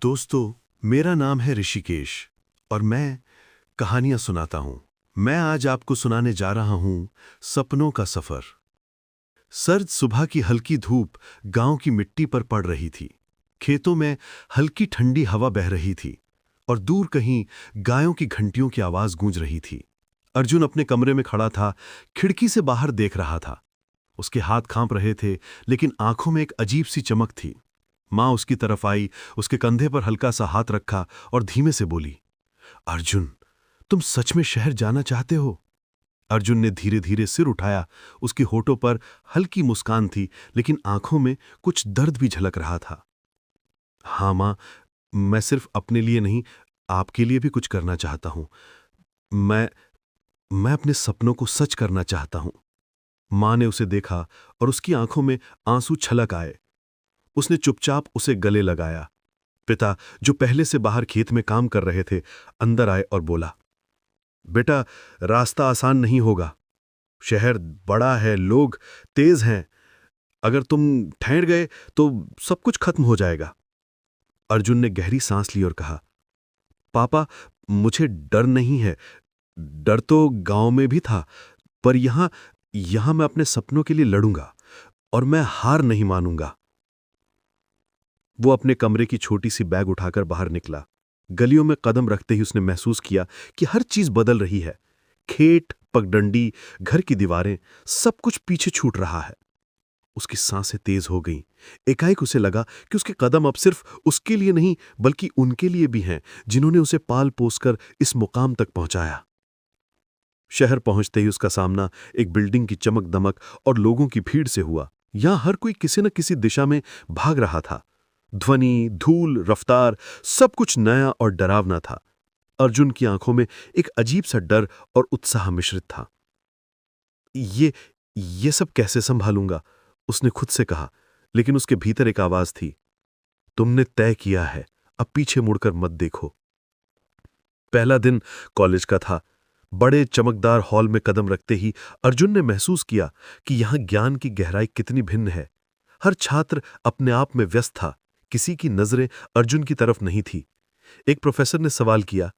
दोस्तों, मेरा नाम है ऋषिकेश और मैं कहानियां सुनाता हूं। मैं आज आपको सुनाने जा रहा हूं सपनों का सफर। सर्द सुबह की हल्की धूप गांव की मिट्टी पर पड़ रही थी। खेतों में हल्की ठंडी हवा बह रही थी और दूर कहीं गायों की घंटियों की आवाज गूंज रही थी। अर्जुन अपने कमरे में खड़ा था, खिड़की से बाहर देख रहा था। उसके हाथ कांप रहे थे, लेकिन आंखों में एक अजीब सी चमक थी। माँ उसकी तरफ आई, उसके कंधे पर हल्का सा हाथ रखा और धीमे से बोली, अर्जुन, तुम सच में शहर जाना चाहते हो? अर्जुन ने धीरे धीरे सिर उठाया। उसके होठों पर हल्की मुस्कान थी, लेकिन आंखों में कुछ दर्द भी झलक रहा था। हाँ माँ, मैं सिर्फ अपने लिए नहीं, आपके लिए भी कुछ करना चाहता हूं। मैं अपने सपनों को सच करना चाहता हूं। माँ ने उसे देखा और उसकी आंखों में आंसू छलक आए। उसने चुपचाप उसे गले लगाया। पिता, जो पहले से बाहर खेत में काम कर रहे थे, अंदर आए और बोला, बेटा, रास्ता आसान नहीं होगा। शहर बड़ा है, लोग तेज हैं। अगर तुम ठहर गए तो सब कुछ खत्म हो जाएगा। अर्जुन ने गहरी सांस ली और कहा, पापा, मुझे डर नहीं है। डर तो गांव में भी था, पर यहां मैं अपने सपनों के लिए लड़ूंगा और मैं हार नहीं मानूंगा। वो अपने कमरे की छोटी सी बैग उठाकर बाहर निकला। गलियों में कदम रखते ही उसने महसूस किया कि हर चीज बदल रही है। खेत, पगडंडी, घर की दीवारें, सब कुछ पीछे छूट रहा है। उसकी सांसें तेज हो गईं। एकाएक उसे लगा कि उसके कदम अब सिर्फ उसके लिए नहीं, बल्कि उनके लिए भी हैं, जिन्होंने उसे पाल पोसकर इस मुकाम तक पहुंचाया। शहर पहुंचते ही उसका सामना एक बिल्डिंग की चमक दमक और लोगों की भीड़ से हुआ। यहां हर कोई किसी न किसी दिशा में भाग रहा था। ध्वनि, धूल, रफ्तार, सब कुछ नया और डरावना था। अर्जुन की आंखों में एक अजीब सा डर और उत्साह मिश्रित था। ये सब कैसे संभालूंगा, उसने खुद से कहा, लेकिन उसके भीतर एक आवाज थी, तुमने तय किया है, अब पीछे मुड़कर मत देखो। पहला दिन कॉलेज का था। बड़े चमकदार हॉल में कदम रखते ही अर्जुन ने महसूस किया कि यहां ज्ञान की गहराई कितनी भिन्न है। हर छात्र अपने आप में व्यस्त था। किसी की नजरें अर्जुन की तरफ नहीं थी। एक प्रोफेसर ने सवाल किया,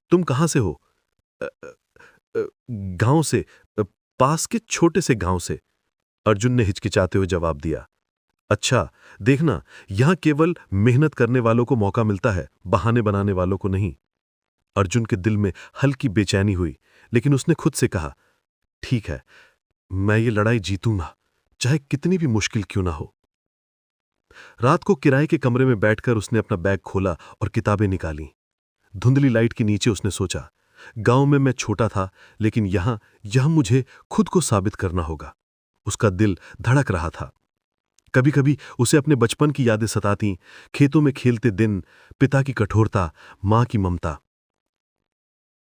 तुम कहां से हो? "अ, गांव से, पास के छोटे से गांव से।" अर्जुन ने हिचकिचाते हुए जवाब दिया। अच्छा, देखना, यहां केवल मेहनत करने वालों को मौका मिलता है, बहाने बनाने वालों को नहीं। अर्जुन के दिल में हल्की बेचैनी हुई, लेकिन उसने खुद से कहा, ठीक है, मैं ये लड़ाई जीतूंगा, चाहे कितनी भी मुश्किल क्यों ना हो। रात को किराए के कमरे में बैठकर उसने अपना बैग खोला और किताबें निकाली। धुंधली लाइट के नीचे उसने सोचा, गांव में मैं छोटा था, लेकिन यहां मुझे खुद को साबित करना होगा। उसका दिल धड़क रहा था। कभी कभी उसे अपने बचपन की यादें सताती, खेतों में खेलते दिन, पिता की कठोरता, मां की ममता।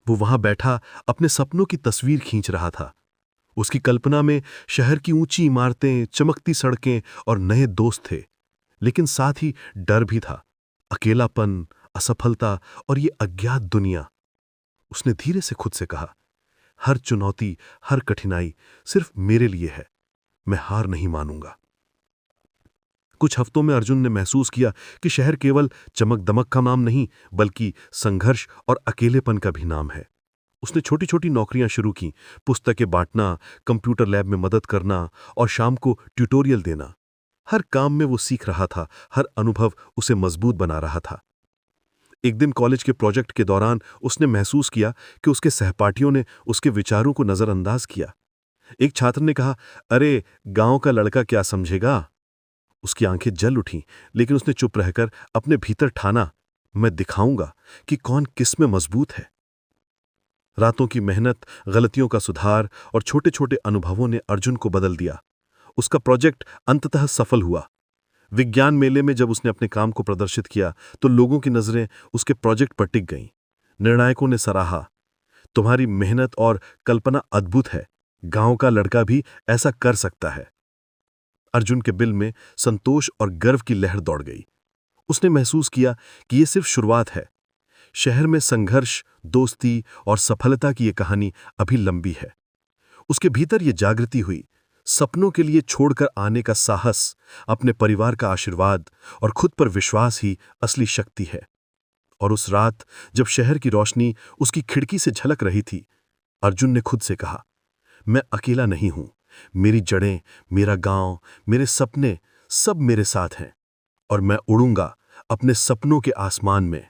वो वहां बैठा अपने सपनों की तस्वीर खींच रहा था। उसकी कल्पना में शहर की ऊंची इमारतें, चमकती सड़कें और नए दोस्त थे, लेकिन साथ ही डर भी था, अकेलापन, असफलता और ये अज्ञात दुनिया। उसने धीरे से खुद से कहा, हर चुनौती, हर कठिनाई सिर्फ मेरे लिए है, मैं हार नहीं मानूंगा। कुछ हफ्तों में अर्जुन ने महसूस किया कि शहर केवल चमक दमक का नाम नहीं, बल्कि संघर्ष और अकेलेपन का भी नाम है। उसने छोटी छोटी नौकरियां शुरू की, पुस्तकें बांटना, कंप्यूटर लैब में मदद करना और शाम को ट्यूटोरियल देना। हर काम में वो सीख रहा था, हर अनुभव उसे मजबूत बना रहा था। एक दिन कॉलेज के प्रोजेक्ट के दौरान उसने महसूस किया कि उसके सहपाठियों ने उसके विचारों को नजरअंदाज किया। एक छात्र ने कहा, अरे, गांव का लड़का क्या समझेगा? उसकी आंखें जल उठीं, लेकिन उसने चुप रहकर अपने भीतर ठाना, मैं दिखाऊंगा कि कौन किस में मजबूत है। रातों की मेहनत, गलतियों का सुधार और छोटे छोटे अनुभवों ने अर्जुन को बदल दिया। उसका प्रोजेक्ट अंततः सफल हुआ। विज्ञान मेले में जब उसने अपने काम को प्रदर्शित किया तो लोगों की नजरें उसके प्रोजेक्ट पर टिक गईं। निर्णायकों ने सराहा, तुम्हारी मेहनत और कल्पना अद्भुत है, गांव का लड़का भी ऐसा कर सकता है। अर्जुन के दिल में संतोष और गर्व की लहर दौड़ गई। उसने महसूस किया कि यह सिर्फ शुरुआत है। शहर में संघर्ष, दोस्ती और सफलता की यह कहानी अभी लंबी है। उसके भीतर यह जागृति हुई, सपनों के लिए छोड़कर आने का साहस, अपने परिवार का आशीर्वाद और खुद पर विश्वास ही असली शक्ति है। और उस रात जब शहर की रोशनी उसकी खिड़की से झलक रही थी, अर्जुन ने खुद से कहा, मैं अकेला नहीं हूं। मेरी जड़ें, मेरा गांव, मेरे सपने सब मेरे साथ हैं और मैं उड़ूंगा अपने सपनों के आसमान में।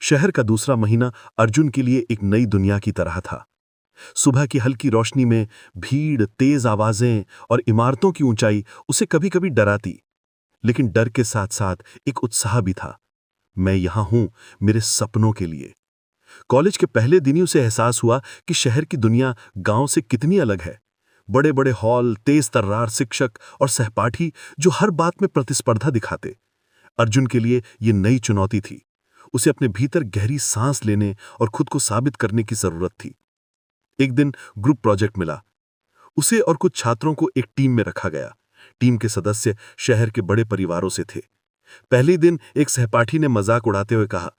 शहर का दूसरा महीना अर्जुन के लिए एक नई दुनिया की तरह था। सुबह की हल्की रोशनी में भीड़, तेज आवाजें और इमारतों की ऊंचाई उसे कभी-कभी डराती, लेकिन डर के साथ-साथ एक उत्साह भी था। मैं यहां हूं मेरे सपनों के लिए। कॉलेज के पहले दिन ही उसे एहसास हुआ कि शहर की दुनिया गांव से कितनी अलग है। बड़े-बड़े हॉल, तेज तर्रार शिक्षक और सहपाठी जो हर बात में प्रतिस्पर्धा दिखाते। अर्जुन के लिए ये नई चुनौती थी। उसे अपने भीतर गहरी सांस लेने और खुद को साबित करने की जरूरत थी। एक दिन ग्रुप प्रोजेक्ट मिला। उसे और कुछ छात्रों को एक टीम में रखा गया। टीम के सदस्य शहर के बड़े परिवारों से थे। पहले दिन एक सहपाठी ने मजाक उड़ाते हुए कहा,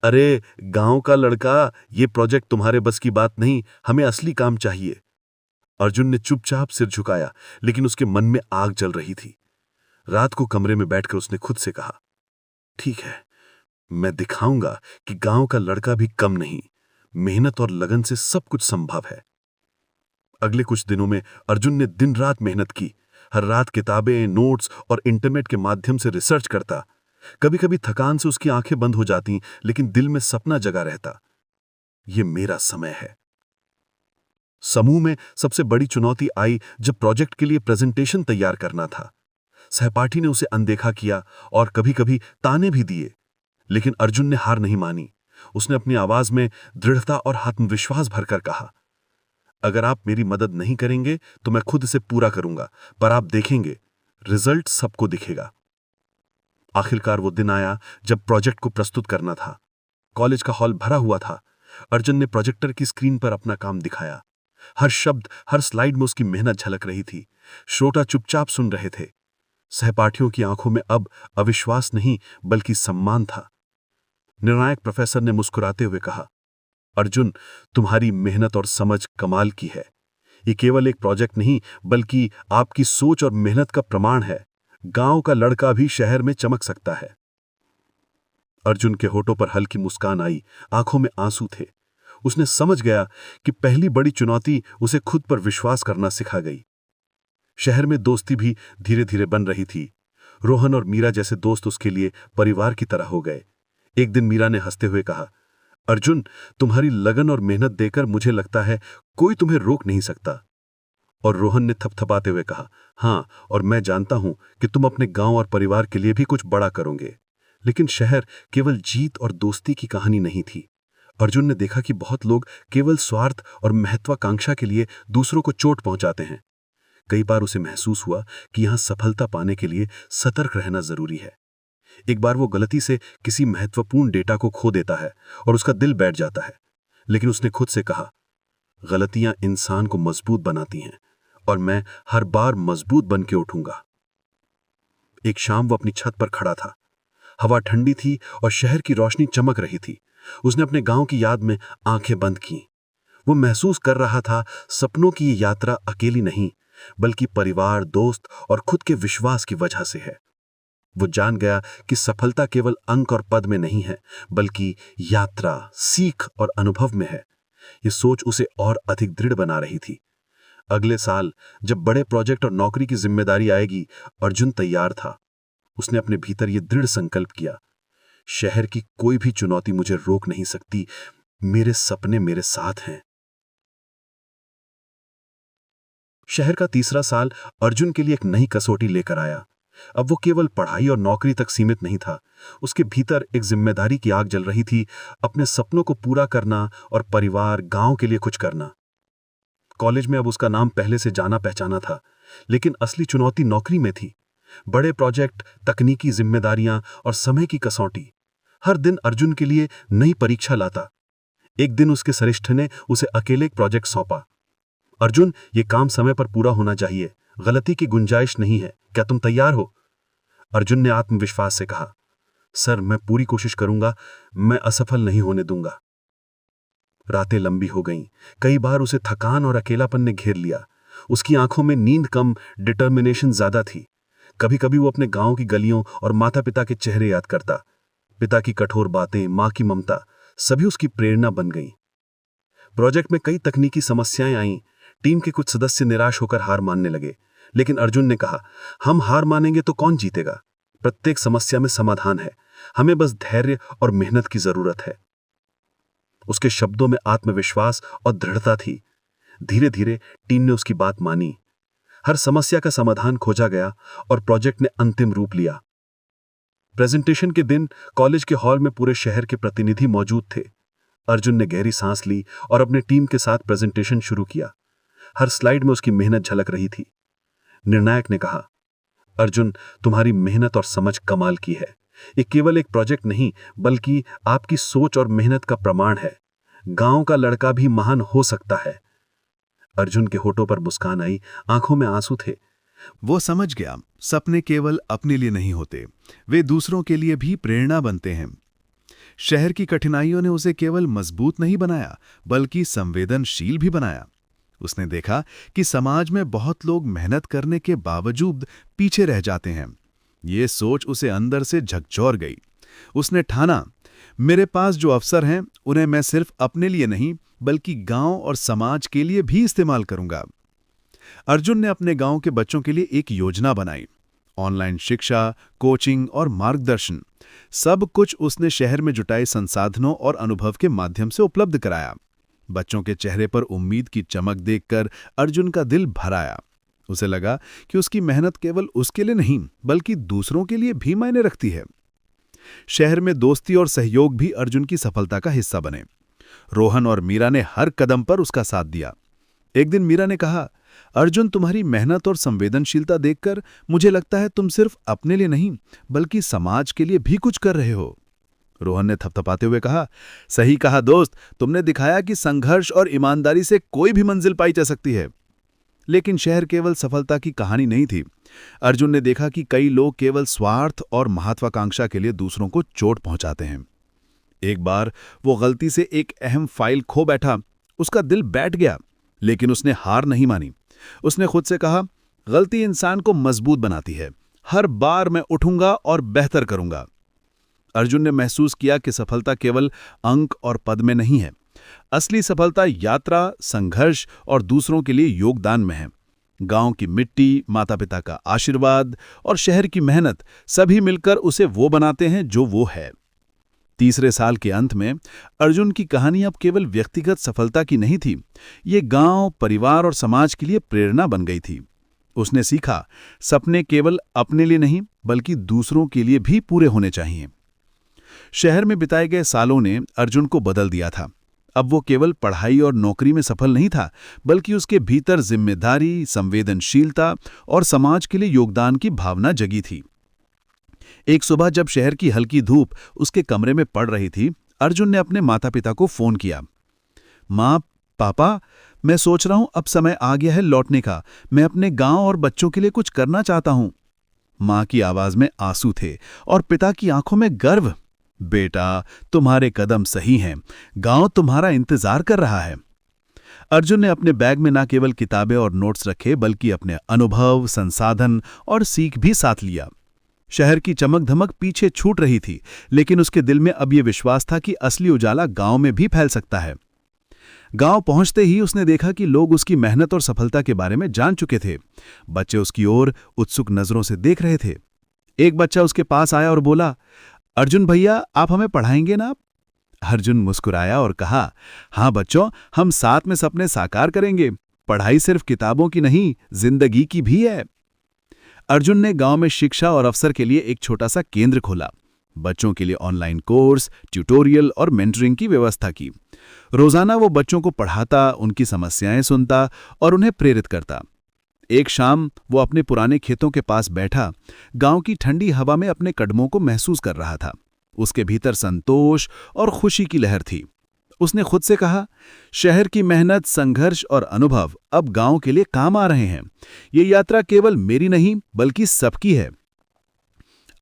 अरे गांव का लड़का, ये प्रोजेक्ट तुम्हारे बस की बात नहीं, हमें असली काम चाहिए। अर्जुन ने चुपचाप सिर झुकाया, लेकिन उसके मन में आग जल रही थी। रात को कमरे में बैठकर उसने खुद से कहा, ठीक है, मैं दिखाऊंगा कि गांव का लड़का भी कम नहीं, मेहनत और लगन से सब कुछ संभव है। अगले कुछ दिनों में अर्जुन ने दिन रात मेहनत की। हर रात किताबें, नोट्स और इंटरनेट के माध्यम से रिसर्च करता। कभी-कभी थकान से उसकी आंखें बंद हो जाती, लेकिन दिल में सपना जगा रहता, ये मेरा समय है। समूह में सबसे बड़ी चुनौती आई जब प्रोजेक्ट के लिए प्रेजेंटेशन तैयार करना था। सहपाठी ने उसे अनदेखा किया और कभी-कभी ताने भी दिए, लेकिन अर्जुन ने हार नहीं मानी। उसने अपनी आवाज में दृढ़ता और आत्मविश्वास भरकर कहा, अगर आप मेरी मदद नहीं करेंगे तो मैं खुद इसे पूरा करूंगा, पर आप देखेंगे, रिजल्ट सबको दिखेगा। आखिरकार वो दिन आया जब प्रोजेक्ट को प्रस्तुत करना था। कॉलेज का हॉल भरा हुआ था। अर्जुन ने प्रोजेक्टर की स्क्रीन पर अपना काम दिखाया। हर शब्द, हर स्लाइड में उसकी मेहनत झलक रही थी। श्रोता चुपचाप सुन रहे थे। सहपाठियों की आंखों में अब अविश्वास नहीं, बल्कि सम्मान था। निर्णायक प्रोफेसर ने मुस्कुराते हुए कहा, अर्जुन, तुम्हारी मेहनत और समझ कमाल की है। ये केवल एक प्रोजेक्ट नहीं, बल्कि आपकी सोच और मेहनत का प्रमाण है। गांव का लड़का भी शहर में चमक सकता है। अर्जुन के होठों पर हल्की मुस्कान आई, आंखों में आंसू थे। उसने समझ गया कि पहली बड़ी चुनौती उसे खुद पर विश्वास करना सिखा गई। शहर में दोस्ती भी धीरे धीरे बन रही थी। रोहन और मीरा जैसे दोस्त उसके लिए परिवार की तरह हो गए। एक दिन मीरा ने हंसते हुए कहा, अर्जुन, तुम्हारी लगन और मेहनत देकर मुझे लगता है कोई तुम्हें रोक नहीं सकता। और रोहन ने थपथपाते हुए कहा, हाँ, और मैं जानता हूं कि तुम अपने गांव और परिवार के लिए भी कुछ बड़ा करोगे। लेकिन शहर केवल जीत और दोस्ती की कहानी नहीं थी। अर्जुन ने देखा कि बहुत लोग केवल स्वार्थ और महत्वाकांक्षा के लिए दूसरों को चोट पहुंचाते हैं। कई बार उसे महसूस हुआ कि यहां सफलता पाने के लिए सतर्क रहना जरूरी है। एक बार वो गलती से किसी महत्वपूर्ण डेटा को खो देता है और उसका दिल बैठ जाता है, लेकिन उसने खुद से कहा, गलतियां इंसान को मजबूत बनाती हैं और मैं हर बार मजबूत बन के उठूंगा। एक शाम वो अपनी छत पर खड़ा था। हवा ठंडी थी और शहर की रोशनी चमक रही थी। उसने अपने गांव की याद में आंखें बंद की। वो महसूस कर रहा था, सपनों की ये यात्रा अकेली नहीं, बल्कि परिवार, दोस्त और खुद के विश्वास की वजह से है। वो जान गया कि सफलता केवल अंक और पद में नहीं है, बल्कि यात्रा, सीख और अनुभव में है। ये सोच उसे और अधिक दृढ़ बना रही थी। अगले साल जब बड़े प्रोजेक्ट और नौकरी की जिम्मेदारी आएगी, अर्जुन तैयार था। उसने अपने भीतर यह दृढ़ संकल्प किया, शहर की कोई भी चुनौती मुझे रोक नहीं सकती, मेरे सपने मेरे साथ हैं। शहर का तीसरा साल अर्जुन के लिए एक नई कसौटी लेकर आया। अब वो केवल पढ़ाई और नौकरी तक सीमित नहीं था। उसके भीतर एक जिम्मेदारी की आग जल रही थी, अपने सपनों को पूरा करना और परिवार, गांव के लिए कुछ करना। कॉलेज में अब उसका नाम पहले से जाना पहचाना था, लेकिन असली चुनौती नौकरी में थी। बड़े प्रोजेक्ट, तकनीकी जिम्मेदारियां और समय की कसौटी हर दिन अर्जुन के लिए नई परीक्षा लाता। एक दिन उसके वरिष्ठ ने उसे अकेले एक प्रोजेक्ट सौंपा। अर्जुन, ये काम समय पर पूरा होना चाहिए, गलती की गुंजाइश नहीं है, क्या तुम तैयार हो? अर्जुन ने आत्मविश्वास से कहा, सर, मैं पूरी कोशिश करूंगा, मैं असफल नहीं होने दूंगा। रातें लंबी हो गईं। कई बार उसे थकान और अकेलापन ने घेर लिया। उसकी आंखों में नींद कम, डिटर्मिनेशन ज्यादा थी। कभी कभी वो अपने गांव की गलियों और माता पिता के चेहरे याद करता। पिता की कठोर बातें, मां की ममता, सभी उसकी प्रेरणा बन गई। प्रोजेक्ट में कई तकनीकी समस्याएं आईं। टीम के कुछ सदस्य निराश होकर हार मानने लगे, लेकिन अर्जुन ने कहा, हम हार मानेंगे तो कौन जीतेगा? प्रत्येक समस्या में समाधान है, हमें बस धैर्य और मेहनत की जरूरत है। उसके शब्दों में आत्मविश्वास और दृढ़ता थी। धीरे धीरे टीम ने उसकी बात मानी। हर समस्या का समाधान खोजा गया और प्रोजेक्ट ने अंतिम रूप लिया। प्रेजेंटेशन के दिन कॉलेज के हॉल में पूरे शहर के प्रतिनिधि मौजूद थे। अर्जुन ने गहरी सांस ली और अपने टीम के साथ प्रेजेंटेशन शुरू किया। हर स्लाइड में उसकी मेहनत झलक रही थी। निर्णायक ने कहा, अर्जुन, तुम्हारी मेहनत और समझ कमाल की है। ये केवल एक प्रोजेक्ट नहीं, बल्कि आपकी सोच और मेहनत का प्रमाण है। गांव का लड़का भी महान हो सकता है। अर्जुन के होठों पर मुस्कान आई, आंखों में आंसू थे। वो समझ गया, सपने केवल अपने लिए नहीं होते, वे दूसरों के लिए भी प्रेरणा बनते हैं। शहर की कठिनाइयों ने उसे केवल मजबूत नहीं बनाया, बल्कि संवेदनशील भी बनाया। उसने देखा कि समाज में बहुत लोग मेहनत करने के बावजूद पीछे रह जाते हैं। ये सोच उसे अंदर से झकझोर गई। उसने ठाना, मेरे पास जो अवसर हैं उन्हें मैं सिर्फ अपने लिए नहीं, बल्कि गांव और समाज के लिए भी इस्तेमाल करूंगा। अर्जुन ने अपने गांव के बच्चों के लिए एक योजना बनाई। ऑनलाइन शिक्षा, कोचिंग और मार्गदर्शन, सब कुछ उसने शहर में जुटाए संसाधनों और अनुभव के माध्यम से उपलब्ध कराया। बच्चों के चेहरे पर उम्मीद की चमक देखकर अर्जुन का दिल भर आया। उसे लगा कि उसकी मेहनत केवल उसके लिए नहीं, बल्कि दूसरों के लिए भी मायने रखती है। शहर में दोस्ती और सहयोग भी अर्जुन की सफलता का हिस्सा बने। रोहन और मीरा ने हर कदम पर उसका साथ दिया। एक दिन मीरा ने कहा, अर्जुन, तुम्हारी मेहनत और संवेदनशीलता देखकर मुझे लगता है तुम सिर्फ अपने लिए नहीं, बल्कि समाज के लिए भी कुछ कर रहे हो। रोहन ने थपथपाते हुए कहा, सही कहा दोस्त, तुमने दिखाया कि संघर्ष और ईमानदारी से कोई भी मंजिल पाई जा सकती है। लेकिन शहर केवल सफलता की कहानी नहीं थी। अर्जुन ने देखा कि कई लोग केवल स्वार्थ और महत्वाकांक्षा के लिए दूसरों को चोट पहुंचाते हैं। एक बार वो गलती से एक अहम फाइल खो बैठा। उसका दिल बैठ गया, लेकिन उसने हार नहीं मानी। उसने खुद से कहा, गलती इंसान को मजबूत बनाती है, हर बार मैं उठूंगा और बेहतर करूंगा। अर्जुन ने महसूस किया कि सफलता केवल अंक और पद में नहीं है। असली सफलता यात्रा, संघर्ष और दूसरों के लिए योगदान में है। गांव की मिट्टी, माता पिता का आशीर्वाद और शहर की मेहनत सभी मिलकर उसे वो बनाते हैं जो वो है। तीसरे साल के अंत में अर्जुन की कहानी अब केवल व्यक्तिगत सफलता की नहीं थी। ये गांव, परिवार और समाज के लिए प्रेरणा बन गई थी। उसने सीखा, सपने केवल अपने लिए नहीं, बल्कि दूसरों के लिए भी पूरे होने चाहिए। शहर में बिताए गए सालों ने अर्जुन को बदल दिया था। अब वो केवल पढ़ाई और नौकरी में सफल नहीं था, बल्कि उसके भीतर जिम्मेदारी, संवेदनशीलता और समाज के लिए योगदान की भावना जगी थी। एक सुबह जब शहर की हल्की धूप उसके कमरे में पड़ रही थी, अर्जुन ने अपने माता पिता को फोन किया। माँ, पापा, मैं सोच रहा हूं अब समय आ गया है लौटने का। मैं अपने गांव और बच्चों के लिए कुछ करना चाहता हूं। माँ की आवाज में आंसू थे और पिता की आंखों में गर्व। बेटा, तुम्हारे कदम सही हैं, गांव तुम्हारा इंतजार कर रहा है। अर्जुन ने अपने बैग में न केवल किताबें और नोट्स रखे, बल्कि अपने अनुभव, संसाधन और सीख भी साथ लिया। शहर की चमक धमक पीछे छूट रही थी, लेकिन उसके दिल में अब यह विश्वास था कि असली उजाला गांव में भी फैल सकता है। गांव पहुंचते ही उसने देखा कि लोग उसकी मेहनत और सफलता के बारे में जान चुके थे। बच्चे उसकी ओर उत्सुक नजरों से देख रहे थे। एक बच्चा उसके पास आया और बोला, अर्जुन भैया, आप हमें पढ़ाएंगे ना? अर्जुन मुस्कुराया और कहा, हाँ बच्चों, हम साथ में सपने साकार करेंगे। पढ़ाई सिर्फ किताबों की नहीं, जिंदगी की भी है। अर्जुन ने गांव में शिक्षा और अवसर के लिए एक छोटा सा केंद्र खोला। बच्चों के लिए ऑनलाइन कोर्स, ट्यूटोरियल और मेंटरिंग की व्यवस्था की। रोजाना वो बच्चों को पढ़ाता, उनकी समस्याएं सुनता और उन्हें प्रेरित करता। एक शाम वो अपने पुराने खेतों के पास बैठा, गांव की ठंडी हवा में अपने कदमों को महसूस कर रहा था। उसके भीतर संतोष और खुशी की लहर थी। उसने खुद से कहा, शहर की मेहनत, संघर्ष और अनुभव अब गांव के लिए काम आ रहे हैं। ये यात्रा केवल मेरी नहीं, बल्कि सबकी है।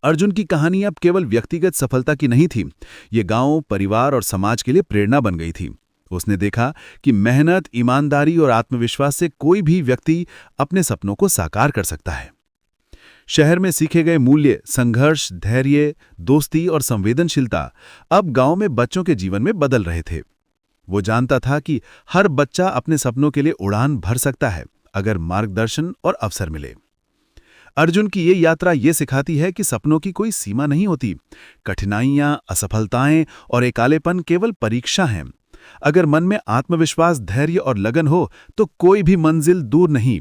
अर्जुन की कहानी अब केवल व्यक्तिगत सफलता की नहीं थी, ये गांव, परिवार और समाज के लिए प्रेरणा बन गई थी। उसने देखा कि मेहनत, ईमानदारी और आत्मविश्वास से कोई भी व्यक्ति अपने सपनों को साकार कर सकता है। शहर में सीखे गए मूल्य, संघर्ष, धैर्य, दोस्ती और संवेदनशीलता अब गांव में बच्चों के जीवन में बदल रहे थे। वो जानता था कि हर बच्चा अपने सपनों के लिए उड़ान भर सकता है, अगर मार्गदर्शन और अवसर मिले। अर्जुन की ये यात्रा ये सिखाती है कि सपनों की कोई सीमा नहीं होती। कठिनाइयां, असफलताएं और एकालेपन केवल परीक्षा हैं। अगर मन में आत्मविश्वास, धैर्य और लगन हो तो कोई भी मंजिल दूर नहीं।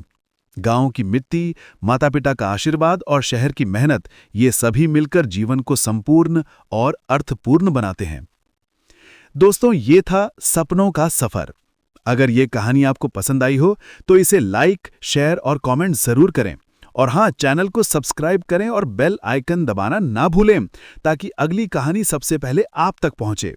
गांव की मिट्टी, माता-पिता का आशीर्वाद और शहर की मेहनत, ये सभी मिलकर जीवन को संपूर्ण और अर्थपूर्ण बनाते हैं। दोस्तों, ये था सपनों का सफर। अगर ये कहानी आपको पसंद आई हो तो इसे लाइक, शेयर और कमेंट जरूर करें। और हाँ, चैनल को सब्सक्राइब करें और बेल आइकन दबाना ना भूलें ताकि अगली कहानी सबसे पहले आप तक पहुंचे।